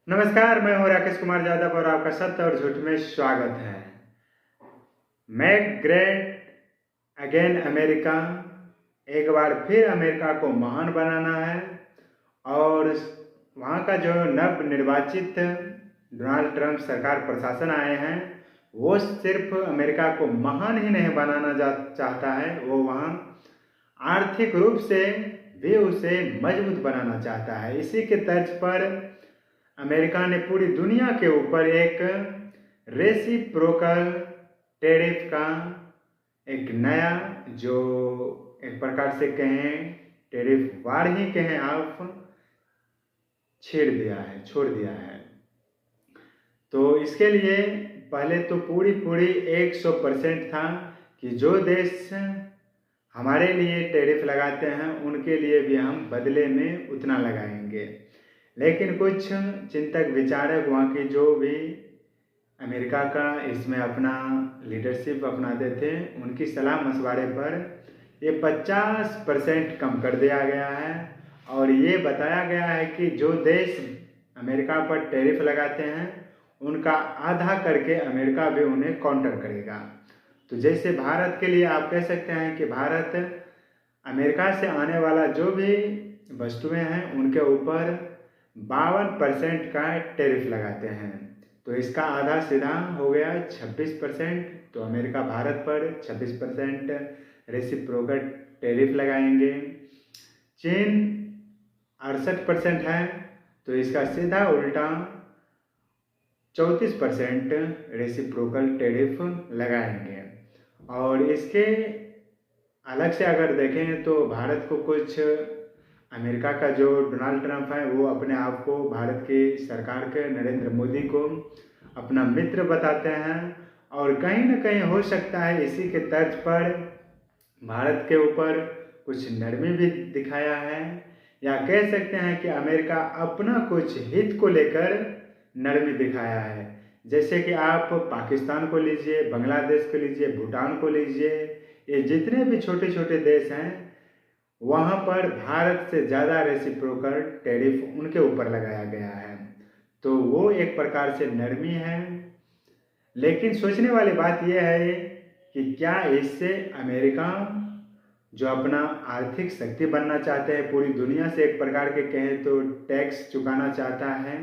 नमस्कार, मैं हूं राकेश कुमार यादव और आपका सत्य और झूठ में स्वागत है। मेक ग्रेट अगेन अमेरिका, एक बार फिर अमेरिका को महान बनाना है। और वहाँ का जो नव निर्वाचित डोनाल्ड ट्रंप सरकार प्रशासन आए हैं, वो सिर्फ अमेरिका को महान ही नहीं बनाना चाहता है, वो वहाँ आर्थिक रूप से भी उसे मजबूत बनाना चाहता है। इसी के तर्ज पर अमेरिका ने पूरी दुनिया के ऊपर एक रेसिप्रोकल टैरिफ का एक नया, जो एक प्रकार से कहें टैरिफ वार ही कहें आप, छोड़ दिया है। तो इसके लिए पहले तो पूरी 100% था कि जो देश हमारे लिए टैरिफ लगाते हैं उनके लिए भी हम बदले में उतना लगाएंगे। लेकिन कुछ चिंतक विचारक वहाँ की जो भी अमेरिका का इसमें अपना लीडरशिप अपनाते थे, उनकी सलाह मशवरे पर ये 50% कम कर दिया गया है। और ये बताया गया है कि जो देश अमेरिका पर टैरिफ लगाते हैं उनका आधा करके अमेरिका भी उन्हें काउंटर करेगा। तो जैसे भारत के लिए आप कह सकते हैं कि भारत अमेरिका से आने वाला जो भी वस्तुएं हैं उनके ऊपर 52% का टैरिफ लगाते हैं। तो इसका आधा सीधा हो गया 26%। तो अमेरिका भारत पर 26% रेसिप्रोकल टैरिफ लगाएंगे। चीन 68% है, तो इसका सीधा उल्टा 34% रेसिप्रोकल टैरिफ लगाएंगे। और इसके अलग से अगर देखें तो भारत को कुछ अमेरिका का जो डोनाल्ड ट्रंप है वो अपने आप को भारत की सरकार के नरेंद्र मोदी को अपना मित्र बताते हैं। और कहीं ना कहीं हो सकता है इसी के तर्ज पर भारत के ऊपर कुछ नरमी भी दिखाया है, या कह सकते हैं कि अमेरिका अपना कुछ हित को लेकर नरमी दिखाया है। जैसे कि आप पाकिस्तान को लीजिए, बांग्लादेश को लीजिए, भूटान को लीजिए, ये जितने भी छोटे छोटे देश हैं वहाँ पर भारत से ज़्यादा रेसिप्रोकल टैरिफ उनके ऊपर लगाया गया है। तो वो एक प्रकार से नरमी है। लेकिन सोचने वाली बात यह है कि क्या इससे अमेरिका जो अपना आर्थिक शक्ति बनना चाहते हैं, पूरी दुनिया से एक प्रकार के कहें तो टैक्स चुकाना चाहता है,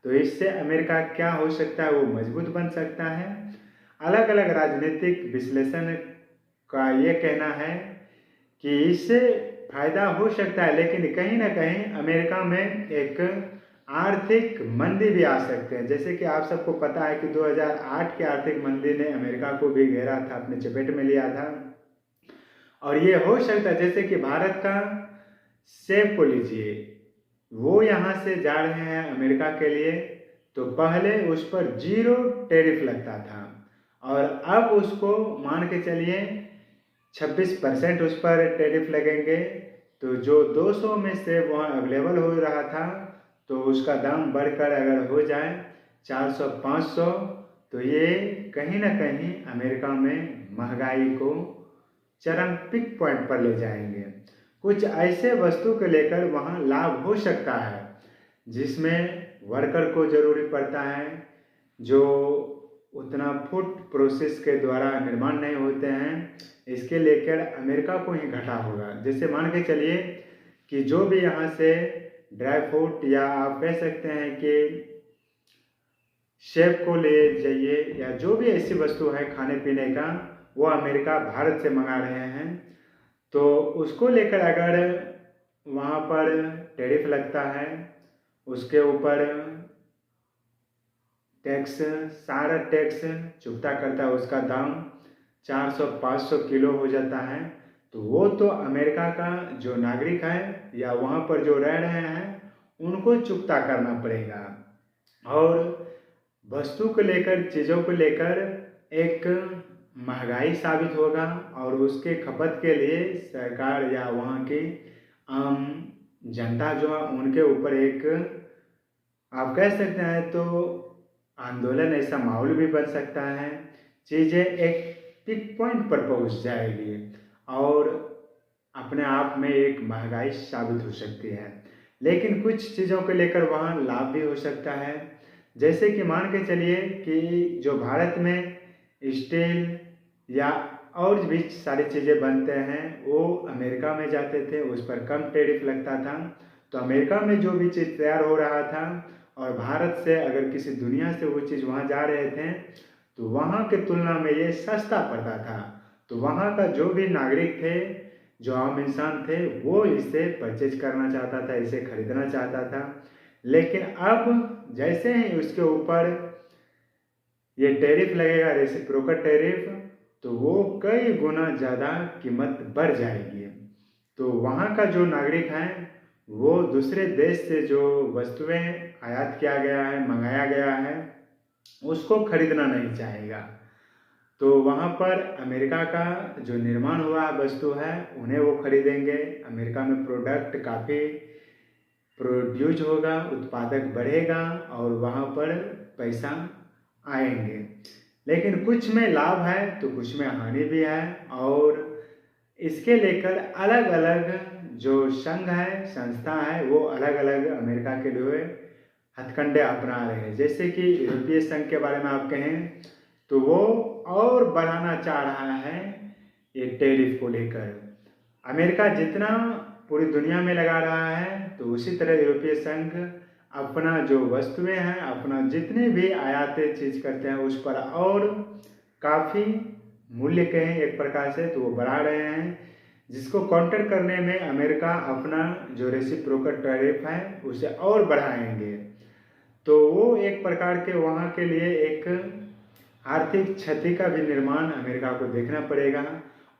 तो इससे अमेरिका क्या हो सकता है, वो मजबूत बन सकता है। अलग अलग राजनीतिक विश्लेषण का ये कहना है कि इससे फायदा हो सकता है, लेकिन कहीं ना कहीं अमेरिका में एक आर्थिक मंदी भी आ सकते हैं। जैसे कि आप सबको पता है कि 2008 की आर्थिक मंदी ने अमेरिका को भी घेरा था, अपने चपेट में लिया था। और ये हो सकता है जैसे कि भारत का सेब को लीजिए, वो यहाँ से जा रहे हैं अमेरिका के लिए, तो पहले उस पर 0 टैरिफ लगता था और अब उसको मान के चलिए 26% उस पर टैरिफ लगेंगे। तो जो 200 में से वहाँ अवेलेबल हो रहा था, तो उसका दाम बढ़कर अगर हो जाए 400-500, तो ये कहीं ना कहीं अमेरिका में महंगाई को चरम पिक पॉइंट पर ले जाएंगे। कुछ ऐसे वस्तु को लेकर वहाँ लाभ हो सकता है जिसमें वर्कर को ज़रूरी पड़ता है, जो उतना फूड प्रोसेस के द्वारा निर्माण नहीं होते हैं, इसके लेकर अमेरिका को ही घाटा होगा। जैसे मान के चलिए कि जो भी यहाँ से ड्राई फ्रूट या आप कह सकते हैं कि सेब को ले जाइए, या जो भी ऐसी वस्तु है खाने पीने का, वो अमेरिका भारत से मंगा रहे हैं, तो उसको लेकर अगर वहाँ पर टैरिफ लगता है, उसके ऊपर टैक्स, सारा टैक्स चुकता करता है, उसका दाम 400-500 किलो हो जाता है, तो वो तो अमेरिका का जो नागरिक है या वहाँ पर जो रह रहे हैं उनको चुकता करना पड़ेगा। और वस्तु को लेकर, चीज़ों को लेकर एक महंगाई साबित होगा, और उसके खपत के लिए सरकार या वहाँ की आम जनता जो है उनके ऊपर एक, आप कह सकते हैं तो आंदोलन, ऐसा माहौल भी बन सकता है। चीज़ें एक पिक पॉइंट पर पहुंच जाएगी और अपने आप में एक महंगाई साबित हो सकती है। लेकिन कुछ चीज़ों को लेकर वहाँ लाभ भी हो सकता है। जैसे कि मान के चलिए कि जो भारत में स्टील या और भी सारी चीज़ें बनते हैं वो अमेरिका में जाते थे, उस पर कम टैरिफ लगता था। तो अमेरिका में जो भी चीज़ तैयार हो रहा था और भारत से अगर किसी दुनिया से वो चीज़ वहाँ जा रहे थे तो वहाँ की तुलना में ये सस्ता पड़ता था। तो वहाँ का जो भी नागरिक थे, जो आम इंसान थे, वो इसे परचेज करना चाहता था, इसे खरीदना चाहता था। लेकिन अब जैसे ही उसके ऊपर ये टैरिफ लगेगा, रेसिप्रोकल टैरिफ, तो वो कई गुना ज़्यादा कीमत बढ़ जाएगी। तो वहाँ का जो नागरिक है वो दूसरे देश से जो वस्तुएं आयात किया गया है, मंगाया गया है, उसको खरीदना नहीं चाहेगा। तो वहाँ पर अमेरिका का जो निर्माण हुआ वस्तु है उन्हें वो खरीदेंगे। अमेरिका में प्रोडक्ट काफ़ी प्रोड्यूस होगा, उत्पादक बढ़ेगा और वहाँ पर पैसा आएंगे। लेकिन कुछ में लाभ है तो कुछ में हानि भी है और इसके लेकर अलग अलग जो संघ है, संस्था है, वो अलग अलग अमेरिका के लिए हथकंडे अपना रहे हैं। जैसे कि यूरोपीय संघ के बारे में आप कहें तो वो और बढ़ाना चाह रहा है ये टैरिफ को लेकर। अमेरिका जितना पूरी दुनिया में लगा रहा है तो उसी तरह यूरोपीय संघ अपना जो वस्तुएं हैं, अपना जितने भी आयातें चीज करते हैं उस पर और काफ़ी मूल्य कहें एक प्रकार से तो वो बढ़ा रहे हैं, जिसको काउंटर करने में अमेरिका अपना जो रेसिप्रोकल टैरिफ है उसे और बढ़ाएंगे। तो वो एक प्रकार के वहाँ के लिए एक आर्थिक क्षति का भी निर्माण अमेरिका को देखना पड़ेगा।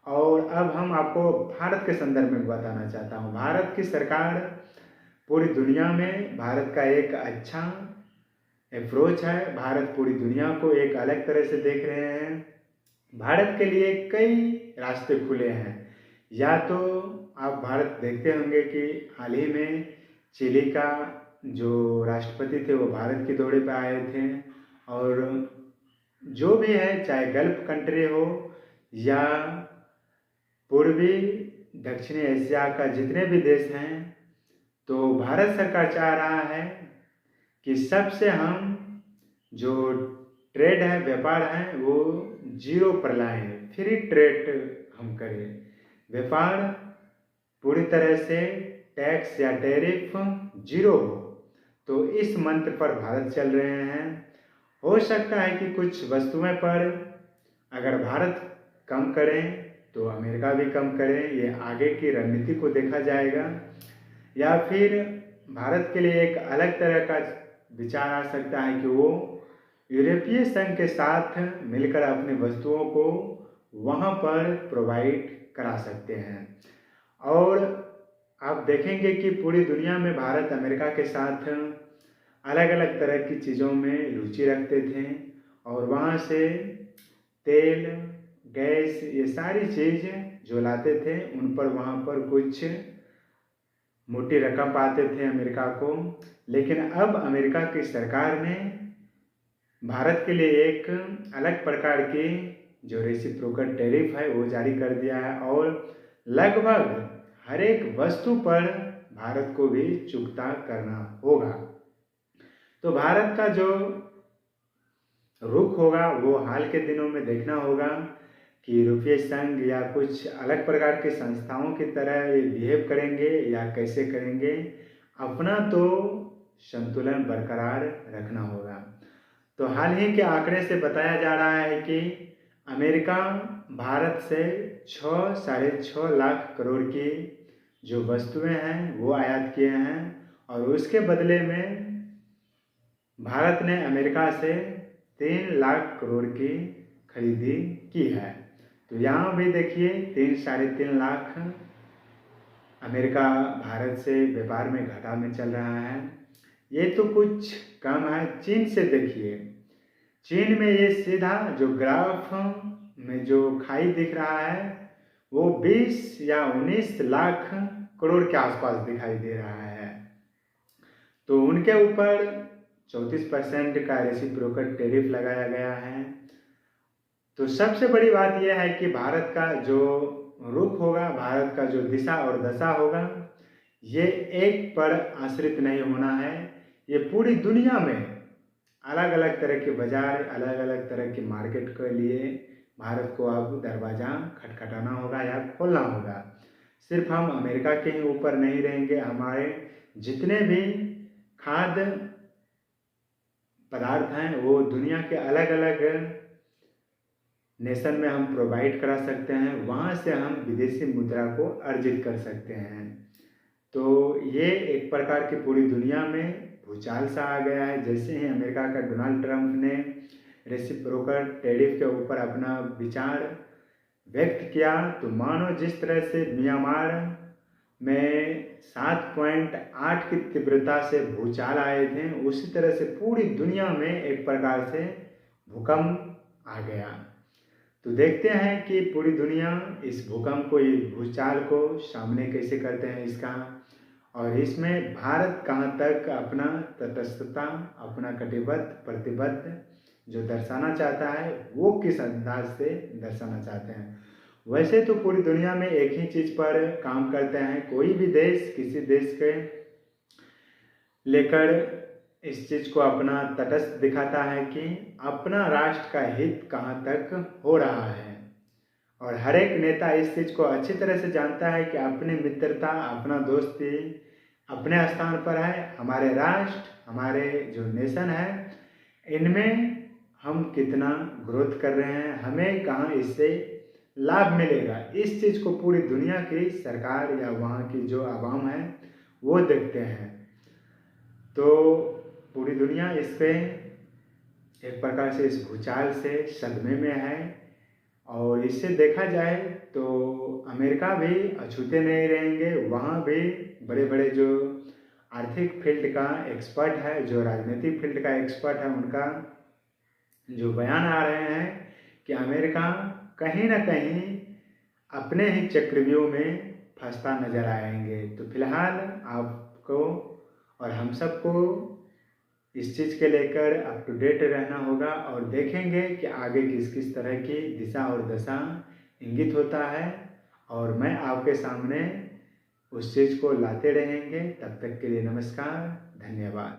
और अब हम आपको भारत के संदर्भ में बताना चाहता हूँ। भारत की सरकार पूरी दुनिया में भारत का एक अच्छा अप्रोच है। भारत पूरी दुनिया को एक अलग तरह से देख रहे हैं। भारत के लिए कई रास्ते खुले हैं। या तो आप भारत देखते होंगे कि हाल ही में चिली का जो राष्ट्रपति थे वो भारत के दौरे पर आए थे। और जो भी है, चाहे गल्फ कंट्री हो या पूर्वी दक्षिणी एशिया का जितने भी देश हैं, तो भारत सरकार चाह रहा है कि सबसे हम जो ट्रेड है, व्यापार है, वो जीरो पर लाएं, फ्री ट्रेड हम करें। व्यापार पूरी तरह से टैक्स या टैरिफ जीरो हो। तो इस मंत्र पर भारत चल रहे हैं। हो सकता है कि कुछ वस्तुएं पर अगर भारत कम करें तो अमेरिका भी कम करें, ये आगे की रणनीति को देखा जाएगा। या फिर भारत के लिए एक अलग तरह का विचार आ सकता है कि वो यूरोपीय संघ के साथ मिलकर अपनी वस्तुओं को वहाँ पर प्रोवाइड करा सकते हैं। और आप देखेंगे कि पूरी दुनिया में भारत अमेरिका के साथ अलग अलग तरह की चीज़ों में रुचि रखते थे और वहाँ से तेल, गैस, ये सारी चीज़ जो लाते थे उन पर वहाँ पर कुछ मोटी रकम पाते थे अमेरिका को। लेकिन अब अमेरिका की सरकार ने भारत के लिए एक अलग प्रकार की जो रेसिप्रोकल टैरिफ है वो जारी कर दिया है और लगभग हर एक वस्तु पर भारत को भी चुकता करना होगा। तो भारत का जो रुख होगा वो हाल के दिनों में देखना होगा कि यूरोपीय संघ या कुछ अलग प्रकार की संस्थाओं की तरह ये बिहेव करेंगे या कैसे करेंगे। अपना तो संतुलन बरकरार रखना होगा। तो हाल ही के आंकड़े से बताया जा रहा है कि अमेरिका भारत से 6-6.5 लाख करोड़ की जो वस्तुएं हैं वो आयात किए हैं और उसके बदले में भारत ने अमेरिका से 3 लाख करोड़ की खरीदी की है। तो यहाँ भी देखिए 3-3.5 लाख अमेरिका भारत से व्यापार में घाटा में चल रहा है। ये तो कुछ कम है। चीन से देखिए, चीन में ये सीधा जो ग्राफ में जो खाई दिख रहा है वो 20 या 19 लाख करोड़ के आसपास दिखाई दे रहा है। तो उनके ऊपर 34% का रेसिप्रोकल टैरिफ लगाया गया है। तो सबसे बड़ी बात यह है कि भारत का जो रुख होगा, भारत का जो दिशा और दशा होगा, ये एक पर आश्रित नहीं होना है। ये पूरी दुनिया में अलग अलग तरह के बाजार, अलग अलग तरह के मार्केट के लिए भारत को अब दरवाज़ा खटखटाना होगा या खोलना होगा। सिर्फ हम अमेरिका के ही ऊपर नहीं रहेंगे। हमारे जितने भी खाद्य पदार्थ हैं वो दुनिया के अलग अलग नेशन में हम प्रोवाइड करा सकते हैं। वहाँ से हम विदेशी मुद्रा को अर्जित कर सकते हैं। तो ये एक प्रकार की पूरी दुनिया में भूचाल सा आ गया है। जैसे ही अमेरिका का डोनाल्ड ट्रंप ने रेसिप्रोकल टैरिफ के ऊपर अपना विचार व्यक्त किया, तो मानो जिस तरह से म्यांमार में 7.8 की तीव्रता से भूचाल आए थे, उसी तरह से पूरी दुनिया में एक प्रकार से भूकंप आ गया। तो देखते हैं कि पूरी दुनिया इस भूकंप को, इस भूचाल को सामने कैसे करते हैं इसका, और इसमें भारत कहाँ तक अपना तटस्थता, अपना कटिबद्ध प्रतिबद्ध जो दर्शाना चाहता है वो किस अंदाज से दर्शाना चाहते हैं। वैसे तो पूरी दुनिया में एक ही चीज़ पर काम करते हैं। कोई भी देश किसी देश के लेकर इस चीज़ को अपना तटस्थ दिखाता है कि अपना राष्ट्र का हित कहाँ तक हो रहा है। और हर एक नेता इस चीज़ को अच्छी तरह से जानता है कि अपनी मित्रता, अपना दोस्ती अपने स्थान पर है। हमारे राष्ट्र, हमारे जो नेशन है, इनमें हम कितना ग्रोथ कर रहे हैं, हमें कहाँ इससे लाभ मिलेगा, इस चीज़ को पूरी दुनिया की सरकार या वहाँ की जो आवाम है वो देखते हैं। तो पूरी दुनिया इससे एक प्रकार से इस भूचाल से सदमे में है। और इससे देखा जाए तो अमेरिका भी अछूते नहीं रहेंगे। वहाँ भी बड़े बड़े जो आर्थिक फील्ड का एक्सपर्ट है, जो राजनीतिक फील्ड का एक्सपर्ट है, उनका जो बयान आ रहे हैं कि अमेरिका कहीं ना कहीं अपने ही चक्रव्यूह में फंसता नजर आएंगे। तो फिलहाल आपको और हम सबको इस चीज़ के लेकर अप टू डेट रहना होगा और देखेंगे कि आगे किस किस तरह की दिशा और दशा इंगित होता है। और मैं आपके सामने उस चीज़ को लाते रहेंगे। तब तक के लिए नमस्कार, धन्यवाद।